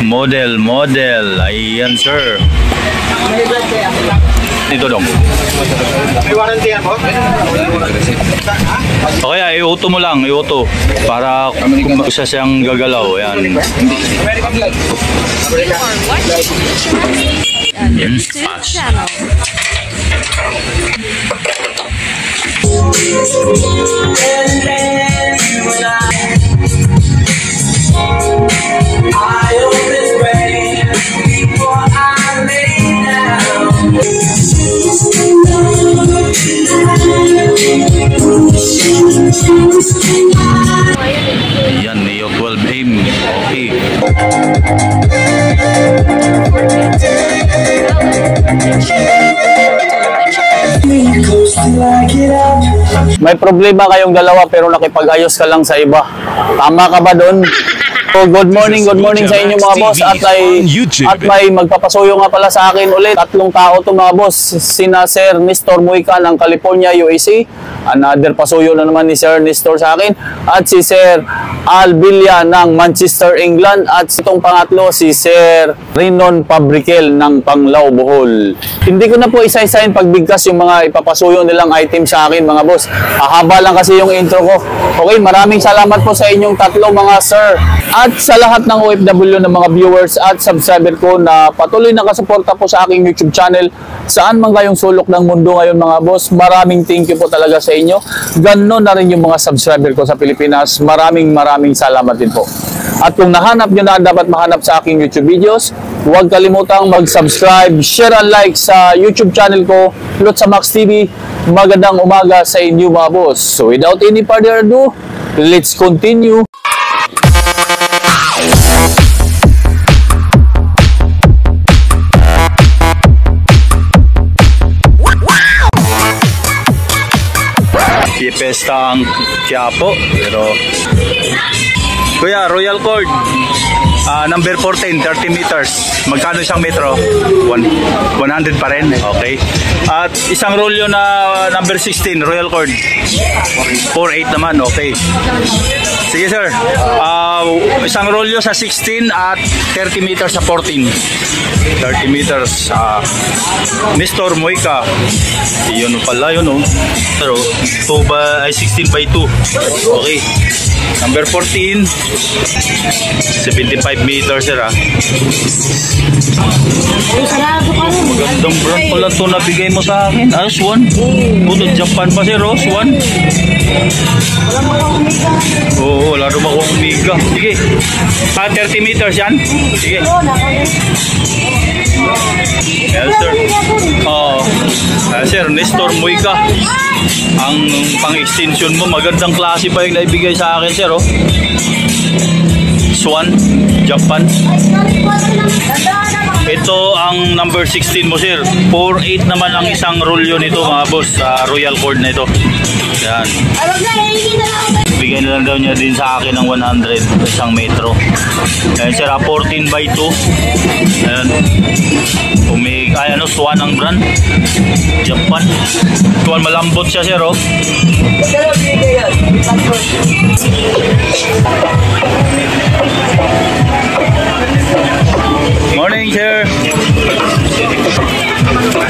Model. Ayan, sir. Dito dong. Okay, iuto mo lang, iuto. Para kung isa siyang gagalaw. Ayan. Yes, channel. Yan, Neo 12 aim. Okay. May problema kayong dalawa pero nakipag-ayos ka lang sa iba. Tama ka ba doon? So, good morning sa inyo mga boss. At may magpapasuyo nga pala sa akin ulit. Tatlong tao to mga boss. Sina Sir Nestor Muica ng California, USA. Another pasuyo na naman ni Sir Nestor sa akin. At si Sir Al Villa ng Manchester, England. At itong pangatlo si Sir Rinon Pabrikel ng Panglao, Bohol. Hindi ko na po isa-isahin pagbigkas yung mga ipapasuyo nilang item sa akin mga boss. Hahaba lang kasi yung intro ko. Okay, maraming salamat po sa inyong tatlo mga sir. At sa lahat ng OFW ng mga viewers at subscriber ko na patuloy nakasuporta po sa aking YouTube channel, saan man kayong sulok ng mundo ngayon mga boss, maraming thank you po talaga sa inyo. Ganon na rin yung mga subscriber ko sa Pilipinas. Maraming salamat din po. At kung nahanap nyo na dapat mahanap sa aking YouTube videos, huwag kalimutang mag-subscribe, share and like sa YouTube channel ko, Lotsa Max TV. Magandang umaga sa inyo mga boss. So without any further ado, let's continue. Pesta ang Quiapo, pero Kuya, Royal Court number 14, 30 meters. Magkano isang metro? 100 pa rin. Okay. At isang rolyo na number 16, Royal Court 4.8 naman. Okay. Sige sir. Isang rolyo sa 16 at 30 meters sa 14. 30 meters. Nestor Muica. Yun pala yun, oh. Pero 16 by 2. Okay. Number 14. 75 meters sir. Magandang brand pala ito nabigay mo sa akin. Swan. Buto Japan pa sir, oh. Swan. Oo, wala naman akong Omega. Sige. 30 meters yan? Sige. Yes sir. Sir, Nestor Muica. Ang pang-extension mo, magandang klase pa yung naibigay sa akin sir, oh. Swan, Japan. Ito ang number 16 mo sir. 4.8 naman ang isang rolyo nito mga boss, sa Royal Court na ito. Yan. Bigay na lang daw niya din sa akin ng 100 isang metro. Ayan sir, 14 by 2. Ayan. Swan ang brand. Japan. Swan, malambot siya sir, oh. Morning sir.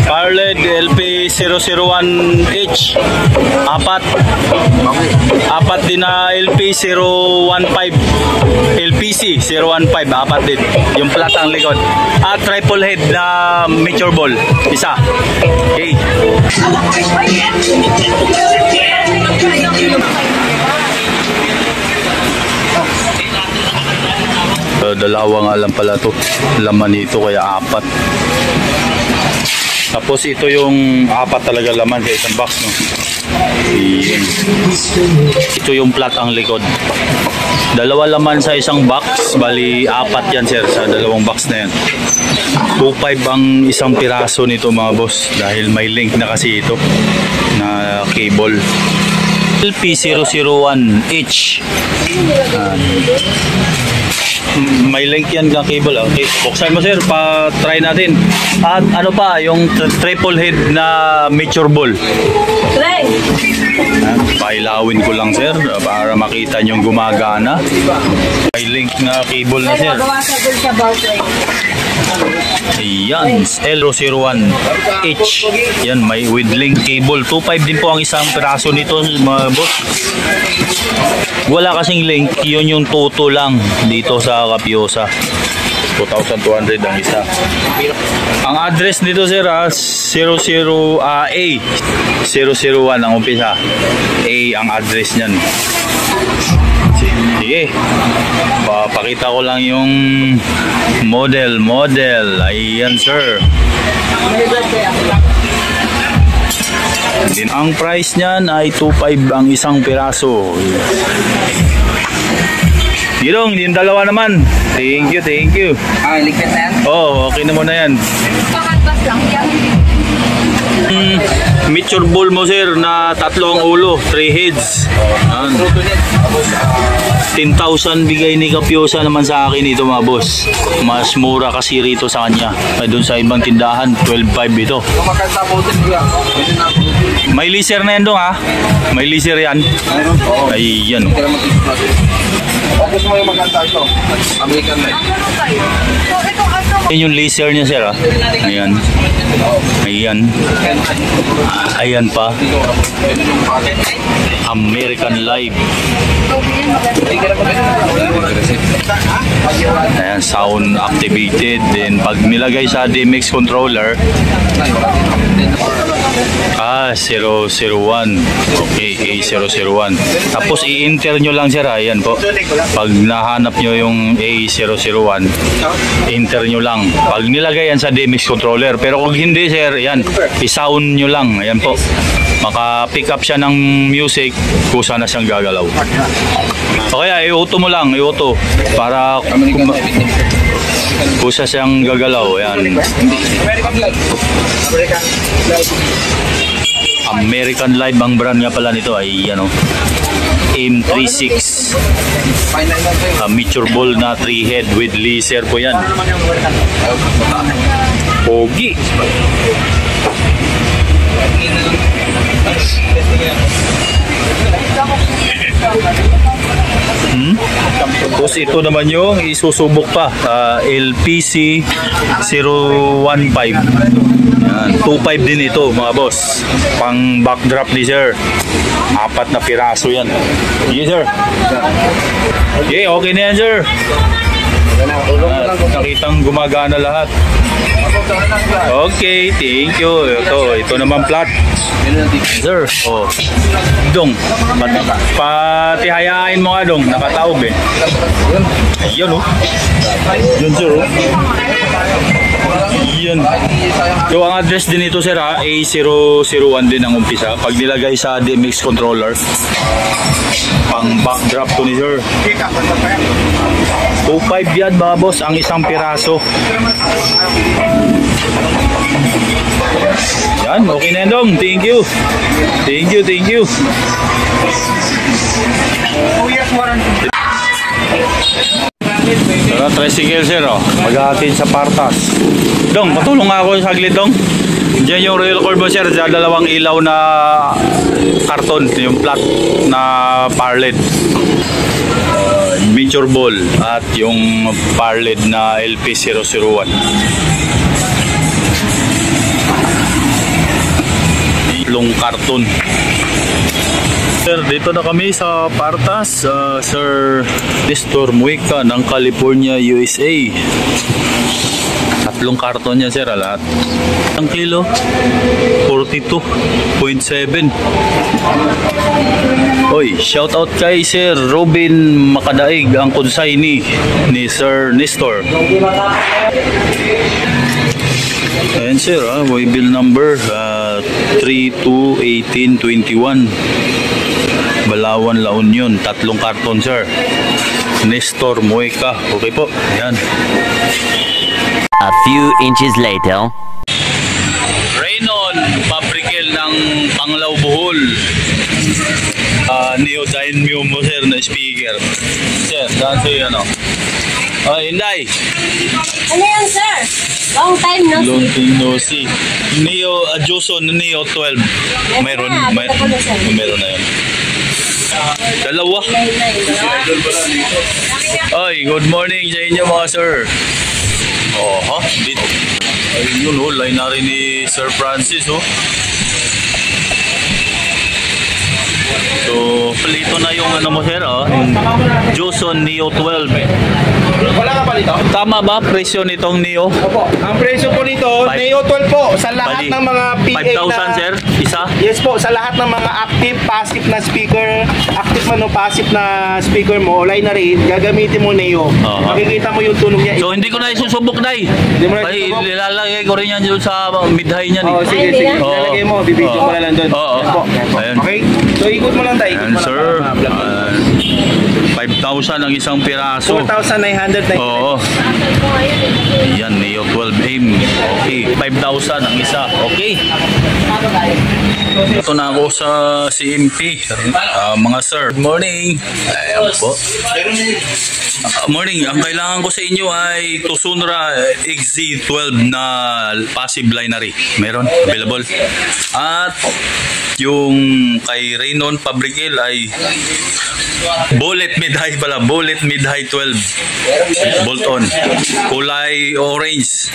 Parled LP001H. Apat din na LP015. LPC015, apat din. Yung flat ang likod. At triple head na mature ball. Isa. Okay. Dalawa nga lang pala to. Laman nito kaya apat. Tapos ito yung apat talaga laman sa isang box, no? Ito yung flat ang likod. Dalawa laman sa isang box, bali apat yan sir sa dalawang box na yan. 2.5 ang isang piraso nito mga boss dahil may link na kasi ito na cable. LP001H. May link yan ng cable. Okay, buksan mo sir, pa-try natin. At ano pa, yung triple head na mature ball. Try! Pailawin ko lang sir para makita nyo gumagana. May link na cable na sir. Ayan, L01H. Yan, may with link cable. 2.5 din po ang isang piraso nito mga boss. Wala kasing link, yun yung toto lang dito sa Capiosa. 2,200 ang isa. Ang address nito sir A 001 ang umpisa. A ang address niyan. Sige. Papakita ko lang yung model. Ayan sir. Ang price niyan ay 2.5 ang isang piraso. Yung dalawa naman. Thank you. Ligpit na yan? Oh, okay na muna yan. Pakalbas lang yan. Miniature bull mo sir na 3 ang ulo, 3 heads. 10,000 bigay ni Capiosa naman sa akin ito mga boss. Mas mura kasi rito sa kanya. Ay doon sa ibang tindahan, 12.5 ito. May laser na yan dong ha? May laser yan? Ay yan. Gusto mo yung maganda ito? American Life. Yan yung laser niya sir ha? Ayan. Ayan pa. American Live. Ayan, sound activated. Then pag nilagay sa DMX controller, 001. Okay, A001. Tapos i-enter nyo lang sir. Ayan po. Pag nahanap nyo yung A001, enter nyo lang. Pag nilagay yan sa DMX controller. Pero kung hindi sir, yan, i-sound nyo lang. Ayan po. Maka-pick up siya ng music kung saan na siyang gagalaw. O kaya i-auto mo lang, i-auto. Para kung saan siyang gagalaw. Ayan. American Live ang brand nga pala nito ay ano, M36 miniature bull na 3 head with laser po yan. Pogi. Tapos ito naman yung isusubok pa, LPC 015. Yan, 2.5 din ito mga boss. Pang backdrop ni sir. 4 na piraso yan. Yes sir. Okay, okay na yan sir. Nakitang gumagana lahat. Okay, thank you. Ito naman plat. Sir, oh. Dong, pati hayain mo nga dong, nakataob eh. Ayun oh. Yun sir oh. Yan. So ang address din ito sir ha, A001 din ang umpisa. Pag nilagay sa DMX controller, pang backdrop to ni sir. 2.5 yan mga boss ang isang piraso. Yan, okay na yan dong. Thank you. Tara, tricycle sir oh. Mag-atin sa Partas. Dong, patulong nga ako saglit dong. Diyan yung Royal Cord mo sir, diyan dalawang ilaw na karton, yung flat na parled. Miniature ball at yung parled na LP001. Long karton. Sir, dito na kami sa Partas, Sir Nestor Muica ng California, USA. 3 karton niya sir, lahat. Ang kilo, 42.7. Oy, shout out kay Sir Robin Makadaig, ang consignee ni Sir Nestor. Ayan sir, waybill number 321821. Balawan, La Union, 3 karton sir. Nestor Muica. Okay po, ayan. A few inches later. Raynon, pabrikel ng Panglaw Bohol. Neodyne Mu mo sir na speaker. Sir, saan sa'yo yan o? Oh, Inday. Ano yan, sir? Long time no Long see. time no see. Neo, Joson, Neo 12. Mayroon na yun. Dalawa. Ay, good morning sa inyo mga sir. Oh, ha? Dito. Ayun, oh, line na rin ni Sir Francis, oh. So, palito na yung ano mo sir, oh. Joson Neo 12. Wala ka pa nito? Tama ba presyo nitong Neo? Opo. Ang presyo po nito, Neo 12 po, sa lahat Bali, ng mga PA 5,000 sir? Isa? Yes po, sa lahat ng mga active, passive na speaker, active man o passive na speaker mo, line na rin, gagamitin mo Neo. Makikita mo yung tunog niya. So, hindi ko na isusubok, Day. Hindi mo na Ay, isusubok? nilalagay ko rin yan doon sa mid-high niyan. Oh, sige, Ay, sige. hindi na. Ilalagay mo, bibidyo Oo. mo na lang doon. Oo. Yan po, yan po. Ayun. Okay? So, ikot mo lang tayo. Ikot Ayan, mo lang. sir. Vlog mo. 5,000 ang isang piraso. 4,999. Oo. Yan, Neo 12 AIM. Okay. 5,000 ang isa. Okay. Ito na ako sa CMP. Mga sir. Good morning. Ayan po. Morning. Ang kailangan ko sa inyo ay Tucson-Ra XZ12 na passive binary. Meron? Available. At yung kay Raynon Fabricel ay bullet mid-high pala. Bullet mid-high 12. Bolt-on. Kulay orange.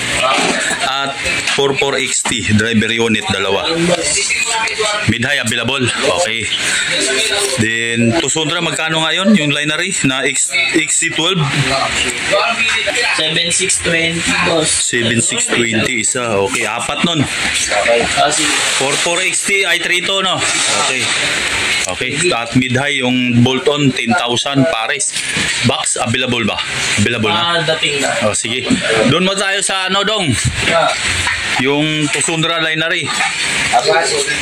At 44XT. Driver unit dalawa. Mid-high available. Okay. Then, Tucson-Ra magkano ngayon yung binary na XC12? 7620 boss. 7620 isa. Okay, apat nun. 44XT ay 3 to, no? Okay. Okay, at mid-high yung bolt-on 10,000 pares. Box available ba? Available na? Dating na. Oh, sige. Doon mo tayo sa ano, Dong? Yung Tucson-Ra binary.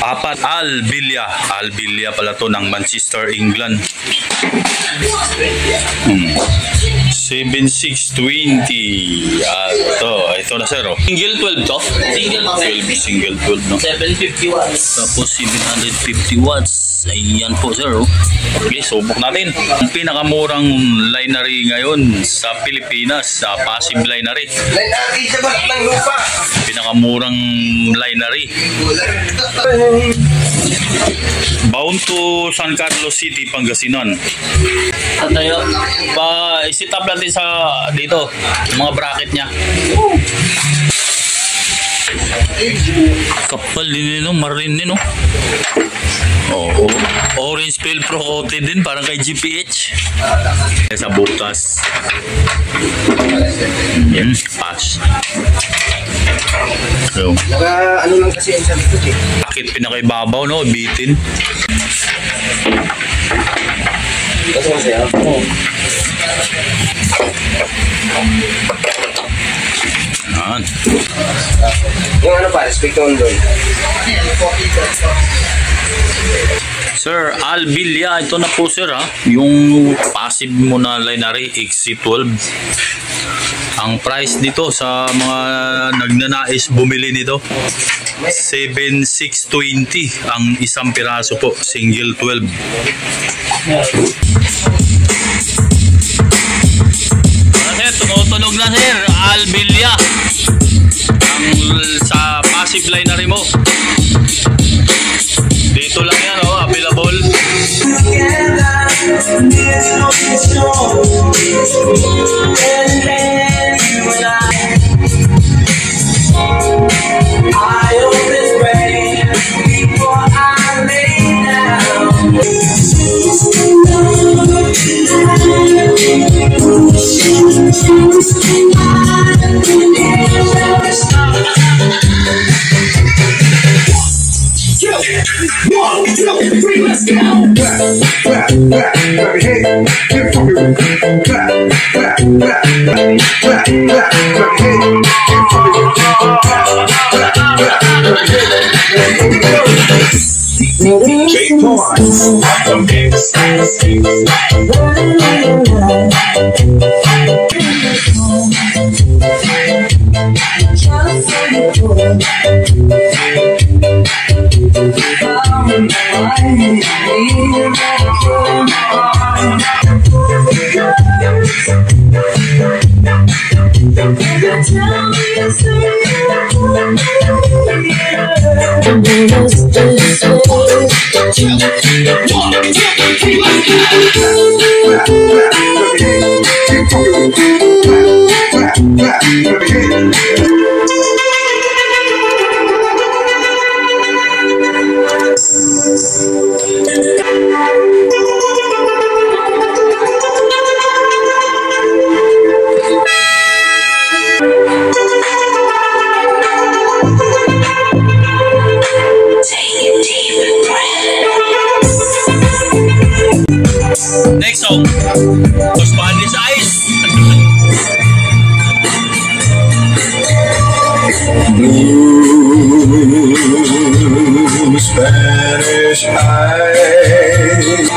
Apat. Albilia pala to ng Manchester, England. 7620. Ito na sir. Oh. Single 12 to? Single 12 no? 750 watts. Tapos 750 watts. Ayan po sir. Oh. Okay, subok natin. Ang pinakamurang binary ngayon sa Pilipinas, sa passive binary. Binary sa balat ng lupa. Pinakamurang binary. Bound to San Carlos City, Pangasinan. Tayo. I-set up natin sa dito, mga bracket niya. Kapal din no, marine din no. Oo. Orange Pale Pro coated din, parang kay GPH. Sa butas. Yan, patch. So, Ano lang kasi yung sabi ko eh. bakit pinakaibabaw no, bitin. Kasi masaya. Yan. Yung ano pa, respect on doon. Sir, Albilia, ito na po sir ha. Yung passive mo na binary XC12. Ang price dito sa mga nagnanais bumili nito, 7,620 ang isang piraso po, single 12. Sir, tumutunog na sir, Albilia. Sa passive binary mo. Dito lang yan, oh, available. Next song, Spanish Ice. Blue Spanish Ice.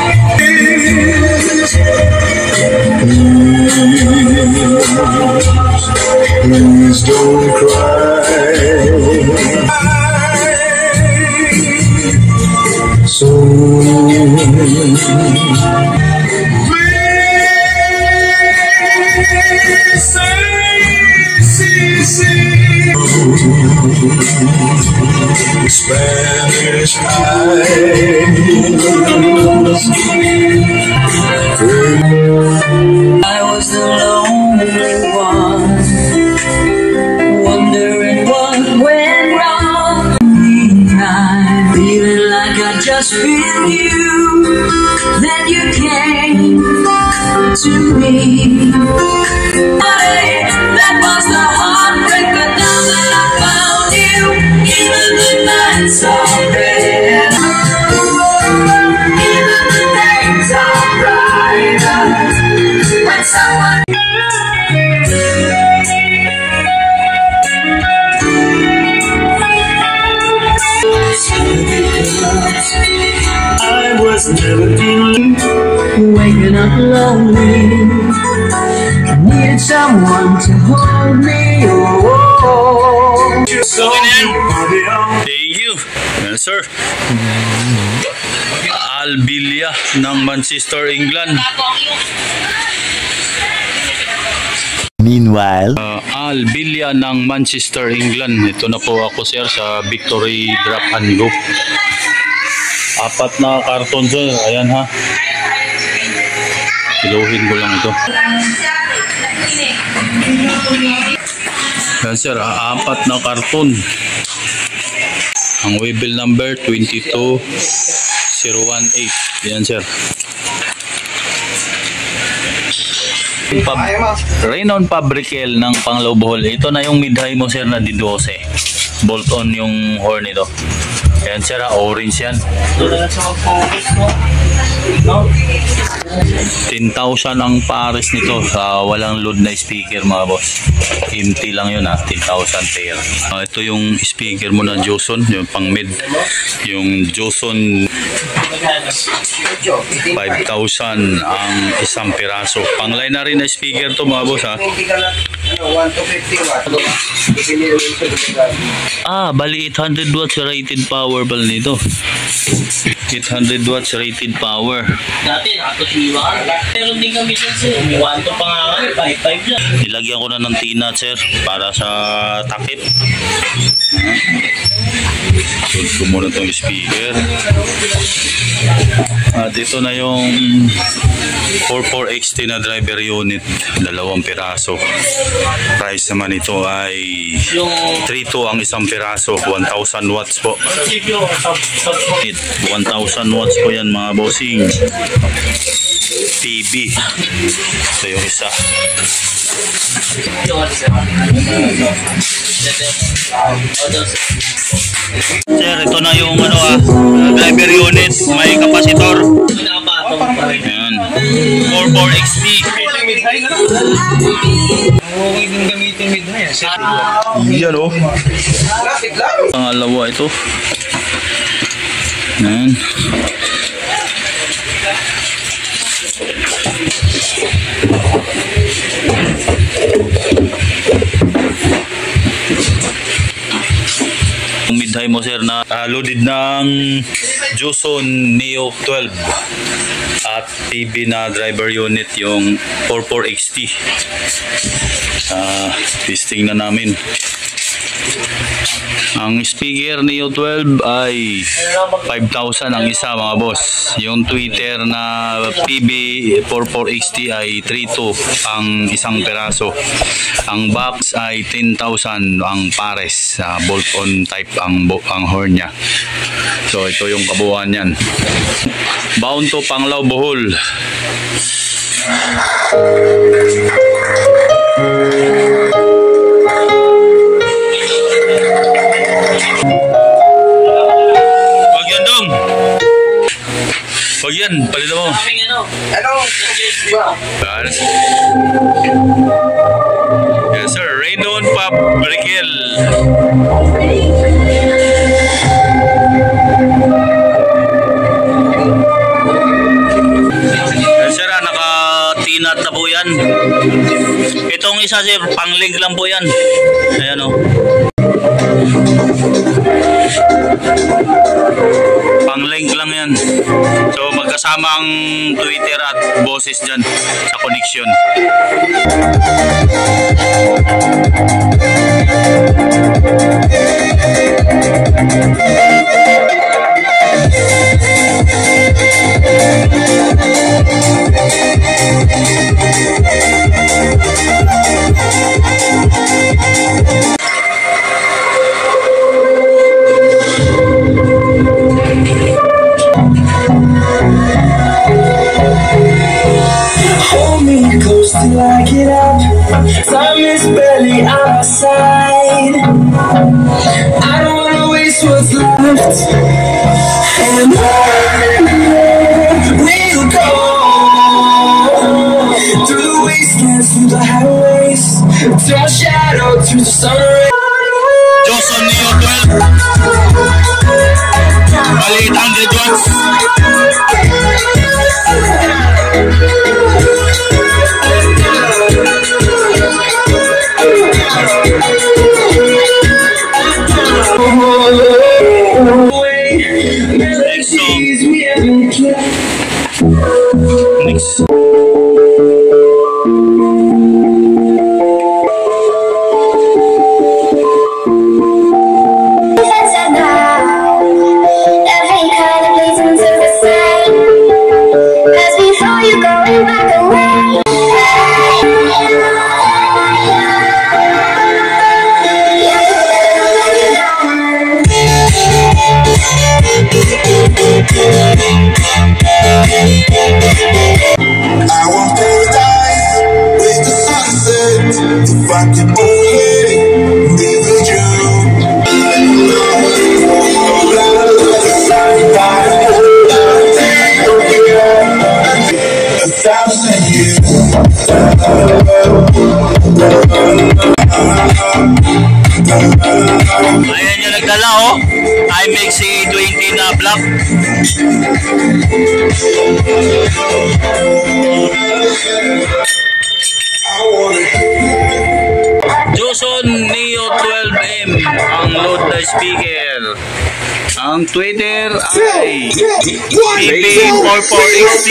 Please don't cry. Spanish I was the lonely one, wondering what went wrong. I'm feeling like I just feel you. Then you came to me. That was the heartbreak, but now that I found you, even the nights are red. Even the days are brighter when someone. I was never feeling, waking up lonely. Needed someone to hold me. Oh, Thank you. Yes, sir. Albilia ng Manchester, England. Meanwhile, Albilia ng Manchester, England. Ito na po ako, sir, sa Victory Drop and Go. 4 na karton, sir. Ayan, ha. Kiluhin ko lang ito. Yan, sir, 4 na karton. Ang waybill number 22018. Yan, sir. Raynon Fabricel ng Pangloob. Ito na yung mid-high mo, sir, na D12. Bolt on yung horn nito. Ayan, sir, orange yan. 10,000 ang pares nito sa walang load na speaker, mga boss. Empty lang yun, 10,000 pair. Ito yung speaker mo na Joson, yung pang mid. Yung Joson 5,000 ang isang piraso. Pang line na rin na speaker to, mga boss, ha. Bali 800 watts rated power pala nito. 800 watts rated power. Dati nakatusiwa. Pero hindi kami dyan sir. Umiwanto pa nga kami. 5.5 dyan. Ilagyan ko na ng tinat, sir, para sa takip. Sulod ko muna itong speaker. At ito na yung 44XT na driver unit. 2 piraso. Price naman ito ay 3.2 ang isang piraso. 1,000 watts po. 1,000 watts po yan, mga bossing. PB. Ito yung isa. Sir, ito na yung driver unit. May kapasitor. Ayan. 44XT. Yan, oh. Pangalawa ito. Ayan. Yung mid-high mo, sir, na loaded ng Joson Neo 12 at PB na driver unit yung 44XT. Testing na namin. Ang speaker Neo 12 ay 5,000 ang isa mga boss. Yung tweeter na PB44XT ay 3,200 ang isang peraso. Ang box ay 10,000 ang pares. Bolt-on type ang horn niya. So ito yung kabuuan yan. Bound to Panglao, Bohol. Wag yan dong. Wag yan, palito mo. Yes sir, Raydon Pabrikil. Yes sir, naka-tinat na po yan. Itong isa sir, pang-link lang po yan. Ayan o. Pang-link lang yan. So magkasama ang Twitter at boses dyan sa connection. Hold me close till I get up. Time is barely on my side. I don't wanna waste what's left. And on we'll go through the wastelands, through the highways, till my shadow turns to sun rays. Johnson Neo 12. Bali 800 watts. Next. I want paradise with the sunset. If I could only be with you. A thousand years. Ayan yung nagdala oh. IMX C20 na black. Johnson Neo 12M ang load na speaker. Ang Twitter ay PB44XT.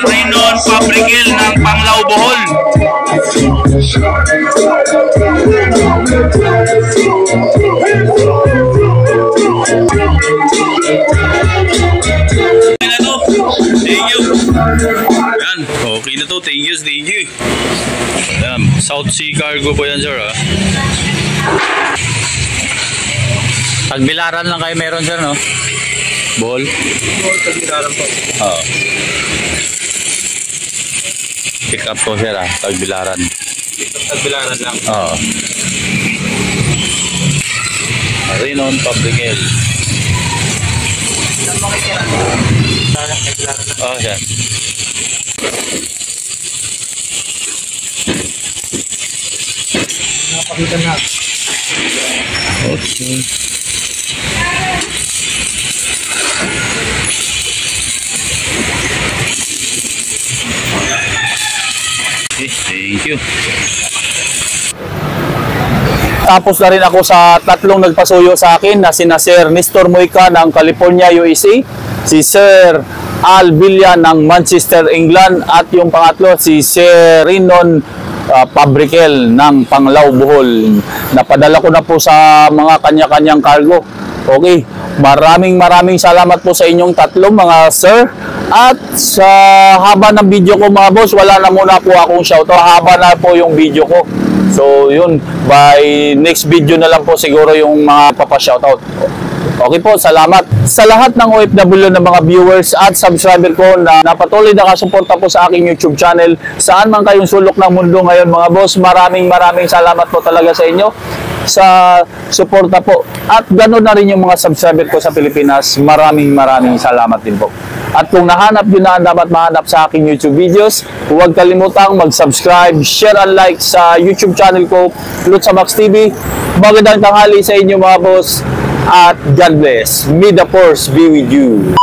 Raydon Pabrikil ng Panglao, Bohol. Thank you. Yan, okay na to. Thank you. Yan, South Sea Cargo po yan sir ha. Tagbilaran lang kayo meron sir no? Bohol? Bohol, Tagbilaran po. Oo. Pick up po sir ha, Tagbilaran. Tagbilaran lang. Oo. Raydon Pabrikil. Oh, yan. Pakita na. Okay. Okay, thank you. Tapos na rin ako sa tatlong nagpasuyo sa akin na sina Sir Nestor Moica ng California, USA, si Sir Al Villa ng Manchester, England, at yung pangatlo si Sir Rinon Pabrikel ng Panglao, Bohol. Napadala ko na po sa mga kanya-kanyang cargo. Okay, maraming salamat po sa inyong tatlong mga sir. At sa haba ng video ko mga boss, wala na muna po akong shoutout. Haba na po yung video ko. So yun, by next video na lang po siguro yung mga papa-shoutout. Okay po, salamat sa lahat ng OFW na mga viewers at subscriber ko na napatuloy na kasuporta po sa aking YouTube channel. Saan man kayong sulok ng mundo ngayon mga boss, maraming salamat po talaga sa inyo sa suporta po. At ganoon na rin yung mga subscriber ko sa Pilipinas. Maraming salamat din po. At kung nahanap yun na dapat mahanap sa aking YouTube videos, huwag kalimutang mag-subscribe, share and like sa YouTube channel ko, Lutz Max TV. Magandang tanghali sa inyo mga boss. At God bless. May the force be with you.